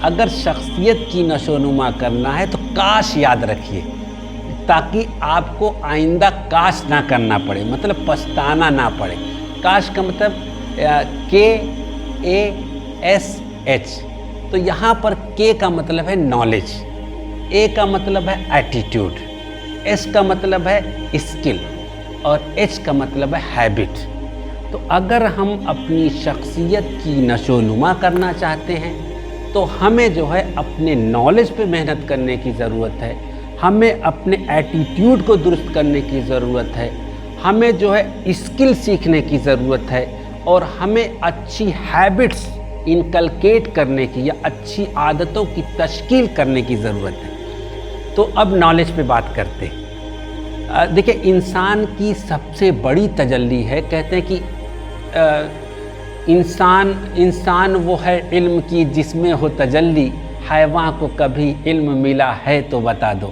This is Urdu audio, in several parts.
اگر شخصیت کی نشو و نما کرنا ہے تو کاش یاد رکھیے، تاکہ آپ کو آئندہ کاش نہ کرنا پڑے، مطلب پچھتانا نہ پڑے۔ کاش کا مطلب KASH، تو یہاں پر K کا مطلب ہے نالج، A کا مطلب ہے ایٹیٹیوڈ، S کا مطلب ہے اسکل اور H کا مطلب ہے ہیبٹ۔ تو اگر ہم اپنی شخصیت کی نشو و نما کرنا چاہتے ہیں تو ہمیں جو ہے اپنے نالج پہ محنت کرنے کی ضرورت ہے، ہمیں اپنے ایٹیٹیوڈ کو درست کرنے کی ضرورت ہے، ہمیں جو ہے اسکل سیکھنے کی ضرورت ہے، اور ہمیں اچھی ہیبٹس انکلکیٹ کرنے کی یا اچھی عادتوں کی تشکیل کرنے کی ضرورت ہے۔ تو اب نالج پہ بات کرتے ہیں۔ دیکھیں، انسان کی سب سے بڑی تجلی ہے، کہتے ہیں کہ انسان وہ ہے علم کی جس میں ہو تجلی، حیوان کو کبھی علم ملا ہے تو بتا دو۔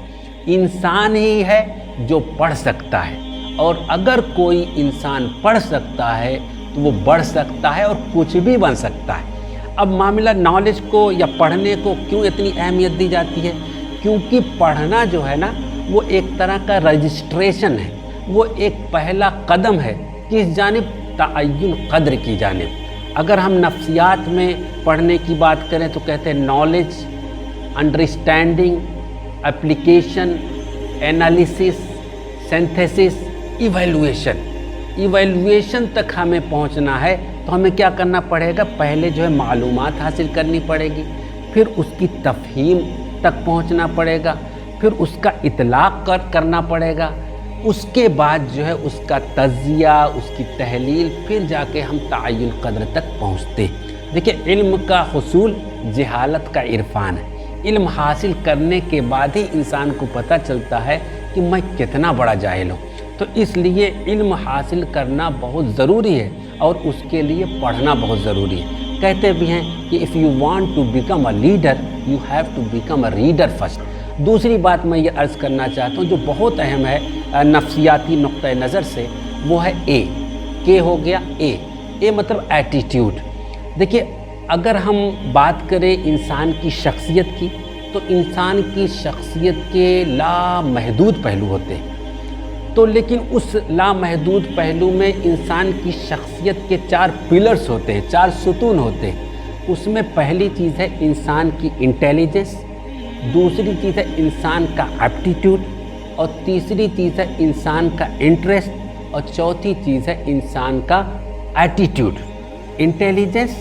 انسان ہی ہے جو پڑھ سکتا ہے، اور اگر کوئی انسان پڑھ سکتا ہے تو وہ بڑھ سکتا ہے اور کچھ بھی بن سکتا ہے۔ اب معاملہ نالج کو یا پڑھنے کو کیوں اتنی اہمیت دی جاتی ہے؟ کیونکہ پڑھنا جو ہے نا، وہ ایک طرح کا رجسٹریشن ہے، وہ ایک پہلا قدم ہے کس جانب؟ تعین قدر کی جانب۔ اگر ہم نفسیات میں پڑھنے کی بات کریں تو کہتے ہیں knowledge, understanding, application, analysis, synthesis, evaluation. Evaluation تک ہمیں پہنچنا ہے تو ہمیں کیا کرنا پڑے گا؟ پہلے جو ہے معلومات حاصل کرنی پڑے گی، پھر اس کی تفہیم تک پہنچنا پڑے گا، پھر اس کا اطلاق کرنا پڑے گا، اس کے بعد جو ہے اس کا تجزیہ، اس کی تحلیل، پھر جا کے ہم تعین قدر تک پہنچتے ہیں۔ دیکھیں، علم کا حصول جہالت کا عرفان ہے۔ علم حاصل کرنے کے بعد ہی انسان کو پتہ چلتا ہے کہ میں کتنا بڑا جاہل ہوں۔ تو اس لیے علم حاصل کرنا بہت ضروری ہے، اور اس کے لیے پڑھنا بہت ضروری ہے۔ کہتے بھی ہیں کہ if you want to become a leader, you have to become a reader first۔ دوسری بات میں یہ عرض کرنا چاہتا ہوں جو بہت اہم ہے نفسیاتی نقطہ نظر سے، وہ ہے A ہو گیا۔ A مطلب ایٹیٹیوڈ۔ دیکھیے، اگر ہم بات کریں انسان کی شخصیت کی، تو انسان کی شخصیت کے لامحدود پہلو ہوتے ہیں، تو لیکن اس لامحدود پہلو میں انسان کی شخصیت کے 4 پلرز ہوتے ہیں، 4 ستون ہوتے ہیں۔ اس میں پہلی چیز ہے انسان کی انٹیلیجنس، دوسری چیز ہے انسان کا ایپٹیٹیوڈ، اور تیسری چیز ہے انسان کا انٹرسٹ، اور چوتھی چیز ہے انسان کا ایٹیٹیوڈ۔ انٹیلیجنس،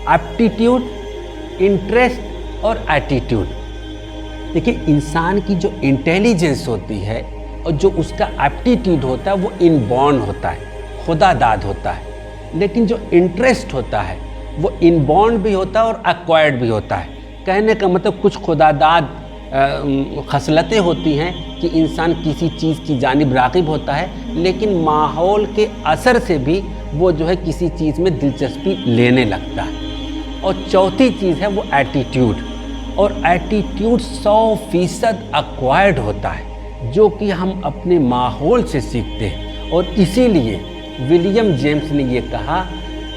ایپٹیٹیوڈ، انٹرسٹ اور ایٹیٹیوڈ۔ دیکھیں، انسان کی جو انٹیلیجنس ہوتی ہے اور جو اس کا ایپٹیٹیوڈ ہوتا ہے وہ ان بورن ہوتا ہے، خدا داد ہوتا ہے، لیکن جو انٹرسٹ ہوتا ہے وہ ان بورن بھی ہوتا ہے اور ایکوائرڈ بھی ہوتا ہے۔ کہنے کا مطلب کچھ خدا داد خصلتیں ہوتی ہیں کہ انسان کسی چیز کی جانب راغب ہوتا ہے، لیکن ماحول کے اثر سے بھی وہ جو ہے کسی چیز میں دلچسپی لینے لگتا ہے۔ اور چوتھی چیز ہے وہ ایٹیٹیوڈ، اور ایٹیٹیوڈ 100% ایکوائرڈ ہوتا ہے، جو کہ ہم اپنے ماحول سے سیکھتے ہیں۔ اور اسی لیے ولیم جیمس نے یہ کہا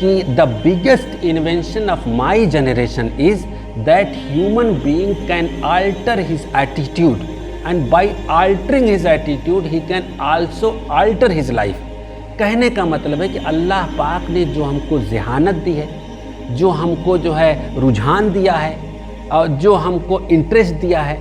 کہ the biggest invention of my generation is that human being can alter his attitude, and by altering his attitude he can also alter his life۔ کہنے کا مطلب ہے کہ اللہ پاک نے جو ہم کو ذہانت دی ہے، جو ہم کو جو ہے رجحان دیا ہے، اور جو ہم کو انٹرسٹ دیا ہے،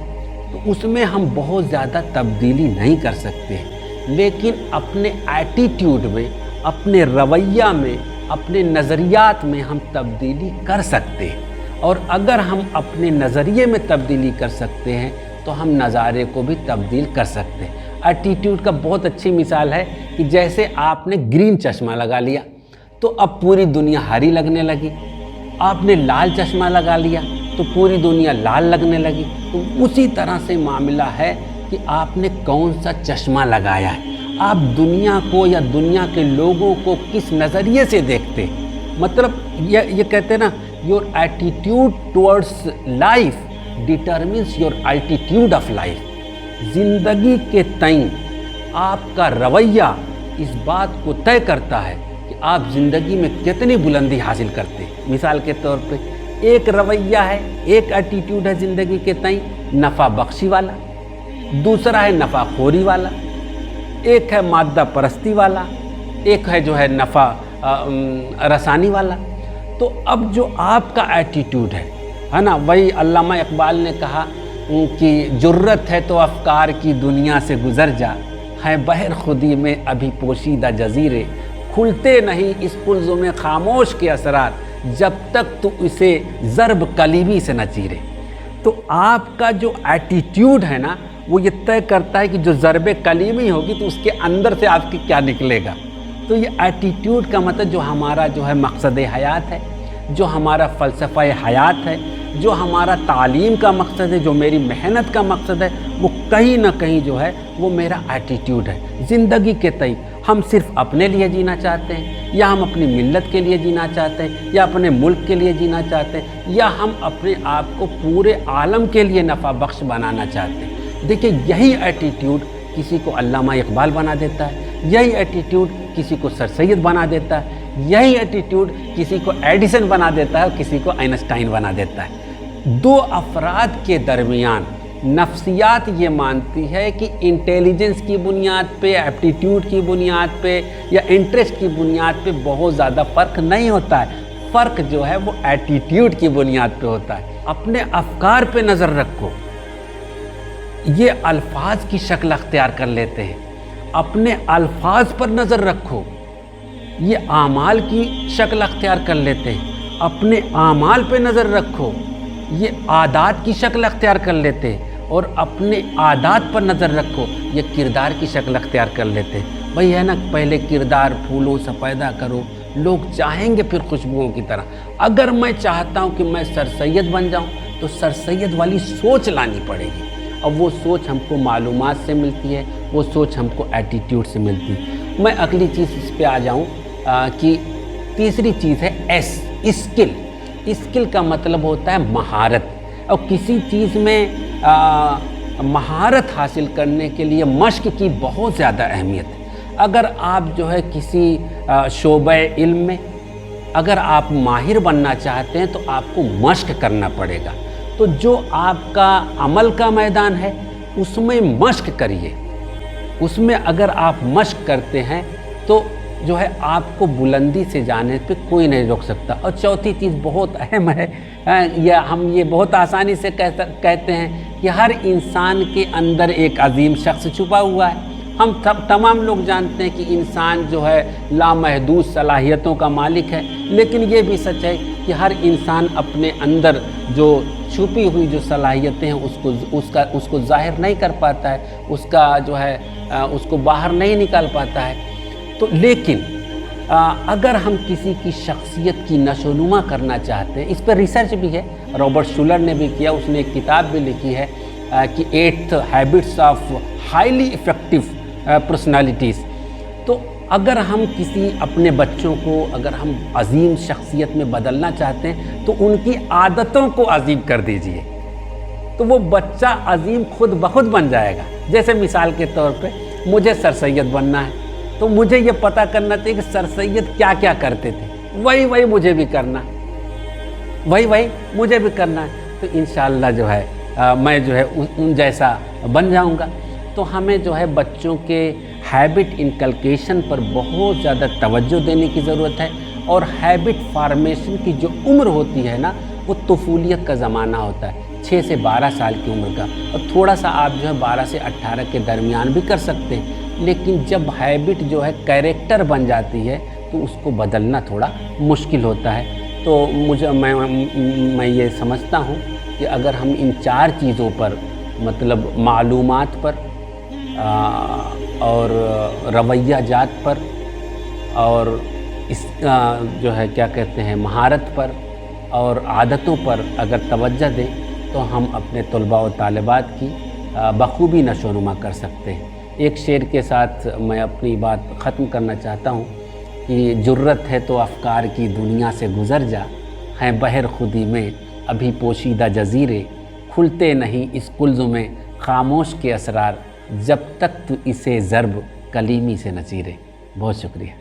تو اس میں ہم بہت زیادہ تبدیلی نہیں کر سکتے ہیں، لیکن اپنے ایٹیٹیوڈ میں، اپنے رویہ میں، اپنے نظریات میں ہم تبدیلی کر سکتے ہیں۔ اور اگر ہم اپنے نظریے میں تبدیلی کر سکتے ہیں تو ہم نظارے کو بھی تبدیل کر سکتے ہیں۔ ایٹیٹیوڈ کا بہت اچھی مثال ہے کہ جیسے آپ نے گرین چشمہ لگا لیا تو اب پوری دنیا ہری لگنے لگی، آپ نے لال چشمہ لگا لیا تو پوری دنیا لال لگنے لگی۔ تو اسی طرح سے معاملہ ہے کہ آپ نے کون سا چشمہ لگایا ہے، آپ دنیا کو یا دنیا کے لوگوں کو کس نظریے سے دیکھتے ہیں۔ مطلب یہ کہتے ہیں نا، your attitude towards life determines your altitude of life۔ زندگی کے تئیں آپ کا رویہ اس بات کو طے کرتا ہے کہ آپ زندگی میں کتنی بلندی حاصل کرتے ہیں۔ مثال کے طور پہ ایک رویہ ہے، ایک ایٹیٹیوڈ ہے زندگی کے تئیں نفع بخشی والا، دوسرا ہے نفع خوری والا، ایک ہے مادہ پرستی والا، ایک ہے جو ہے نفع رسانی والا۔ تو اب جو آپ کا ایٹیٹیوڈ ہے نا، وہی علامہ اقبال نے کہا کہ جرت ہے تو افکار کی دنیا سے گزر جا، ہے بہر خودی میں ابھی پوشیدہ جزیرے، کھلتے نہیں اس کلزم میں خاموش کے اسرار، جب تک تو اسے ضرب کلیمی سے نہ چیرے۔ تو آپ کا جو ایٹیٹیوڈ ہے نا، وہ یہ طے کرتا ہے کہ جو ضرب کلیمی ہوگی تو اس کے اندر سے آپ کی کیا نکلے گا۔ تو یہ ایٹیٹیوڈ کا مطلب جو ہمارا جو ہے مقصد حیات ہے، جو ہمارا فلسفہ حیات ہے، جو ہمارا تعلیم کا مقصد ہے، جو میری محنت کا مقصد ہے، وہ کہیں نہ کہیں جو ہے وہ میرا ایٹیٹیوڈ ہے زندگی کے تئیں۔ ہم صرف اپنے لیے جینا چاہتے ہیں، یا ہم اپنی ملت کے لیے جینا چاہتے ہیں، یا اپنے ملک کے لیے جینا چاہتے ہیں، یا ہم اپنے آپ کو پورے عالم کے لیے نفع بخش بنانا چاہتے ہیں۔ دیکھیں، یہی ایٹیٹیوڈ کسی کو علامہ اقبال بنا دیتا ہے، یہی ایٹیٹیوڈ کسی کو سر سید بنا دیتا ہے، یہی ایٹیٹیوڈ کسی کو ایڈیسن بنا دیتا ہے اور کسی کو آئنسٹائن بنا دیتا ہے۔ دو افراد کے درمیان نفسیات یہ مانتی ہے کہ انٹیلیجنس کی بنیاد پہ، ایپٹیٹیوڈ کی بنیاد پہ یا انٹرسٹ کی بنیاد پہ بہت زیادہ فرق نہیں ہوتا ہے، فرق جو ہے وہ ایٹیٹیوڈ کی بنیاد پہ ہوتا ہے۔ اپنے افکار پہ نظر رکھو، یہ الفاظ کی شکل اختیار کر لیتے ہیں۔ اپنے الفاظ پر نظر رکھو، یہ اعمال کی شکل اختیار کر لیتے ہیں۔ اپنے اعمال پہ نظر رکھو، یہ عادات کی شکل اختیار کر لیتے ہیں۔ اور اپنے عادات پر نظر رکھو، یہ کردار کی شکل اختیار کر لیتے ہیں۔ بھئی ہے نا، پہلے کردار پھولوں سے پیدا کرو، لوگ چاہیں گے پھر خوشبوؤں کی طرح۔ اگر میں چاہتا ہوں کہ میں سر سید بن جاؤں تو سر سید والی سوچ لانی پڑے گی، اور وہ سوچ ہم کو معلومات سے ملتی ہے، وہ سوچ ہم کو ایٹیٹیوڈ سے ملتی ہے۔ میں اگلی چیز اس پہ آ جاؤں کہ تیسری چیز ہے اسکل۔ اسکل کا مطلب ہوتا ہے مہارت، اور کسی چیز میں مہارت حاصل کرنے کے لیے مشق کی بہت زیادہ اہمیت ہے۔ اگر آپ جو ہے کسی شعبہ علم میں اگر آپ ماہر بننا چاہتے ہیں تو آپ کو مشق کرنا پڑے گا۔ تو جو آپ کا عمل کا میدان ہے اس میں مشق کریے، اس میں اگر آپ مشق کرتے ہیں تو جو ہے آپ کو بلندی سے جانے پہ کوئی نہیں روک سکتا۔ اور چوتھی چیز بہت اہم ہے، ہم یہ بہت آسانی سے کہتے ہیں کہ ہر انسان کے اندر ایک عظیم شخص چھپا ہوا ہے۔ ہم تمام لوگ جانتے ہیں کہ انسان جو ہے لامحدود صلاحیتوں کا مالک ہے، لیکن یہ بھی سچ ہے کہ ہر انسان اپنے اندر جو چھپی ہوئی جو صلاحیتیں ہیں اس کو ظاہر نہیں کر پاتا ہے، اس کا جو ہے اس کو باہر نہیں نکال پاتا ہے۔ تو لیکن اگر ہم کسی کی شخصیت کی نشو و نما کرنا چاہتے ہیں، اس پر ریسرچ بھی ہے، رابرٹ شولر نے بھی کیا، اس نے ایک کتاب بھی لکھی ہے کہ 8 habits of highly effective personalities. تو اگر ہم کسی اپنے بچوں کو اگر ہم عظیم شخصیت میں بدلنا چاہتے ہیں تو ان کی عادتوں کو عظیم کر دیجئے، تو وہ بچہ عظیم خود بخود بن جائے گا۔ جیسے مثال کے طور پہ مجھے سر سید بننا ہے تو مجھے یہ پتہ کرنا چاہیے کہ سر سید کیا کیا کرتے تھے، وہی مجھے بھی کرنا، وہی مجھے بھی کرنا ہے۔ تو انشاءاللہ جو ہے میں جو ہے ان جیسا بن جاؤں گا۔ تو ہمیں جو ہے بچوں کے ہیبٹ انکلکیشن پر بہت زیادہ توجہ دینے کی ضرورت ہے، اور ہیبٹ فارمیشن کی جو عمر ہوتی ہے نا، وہ طفولیت کا زمانہ ہوتا ہے، 6 سے 12 سال کی عمر کا، اور تھوڑا سا آپ جو ہے 12 سے 18 کے درمیان بھی کر سکتے ہیں۔ لیکن جب ہیبٹ جو ہے کیریکٹر بن جاتی ہے تو اس کو بدلنا تھوڑا مشکل ہوتا ہے۔ تو میں یہ سمجھتا ہوں کہ اگر ہم ان 4 چیزوں پر، مطلب معلومات پر اور رویہ جات پر اور اس جو ہے کیا کہتے ہیں مہارت پر اور عادتوں پر اگر توجہ دیں تو ہم اپنے طلباء و طالبات کی بخوبی نشو و نما کر سکتے ہیں۔ ایک شعر کے ساتھ میں اپنی بات ختم کرنا چاہتا ہوں کہ جرت ہے تو افکار کی دنیا سے گزر جا، ہیں بہر خودی میں ابھی پوشیدہ جزیرے، کھلتے نہیں اس کلزم میں خاموش کے اسرار، جب تک تو اسے ضرب کلیمی سے نہ چیرے۔ بہت شکریہ۔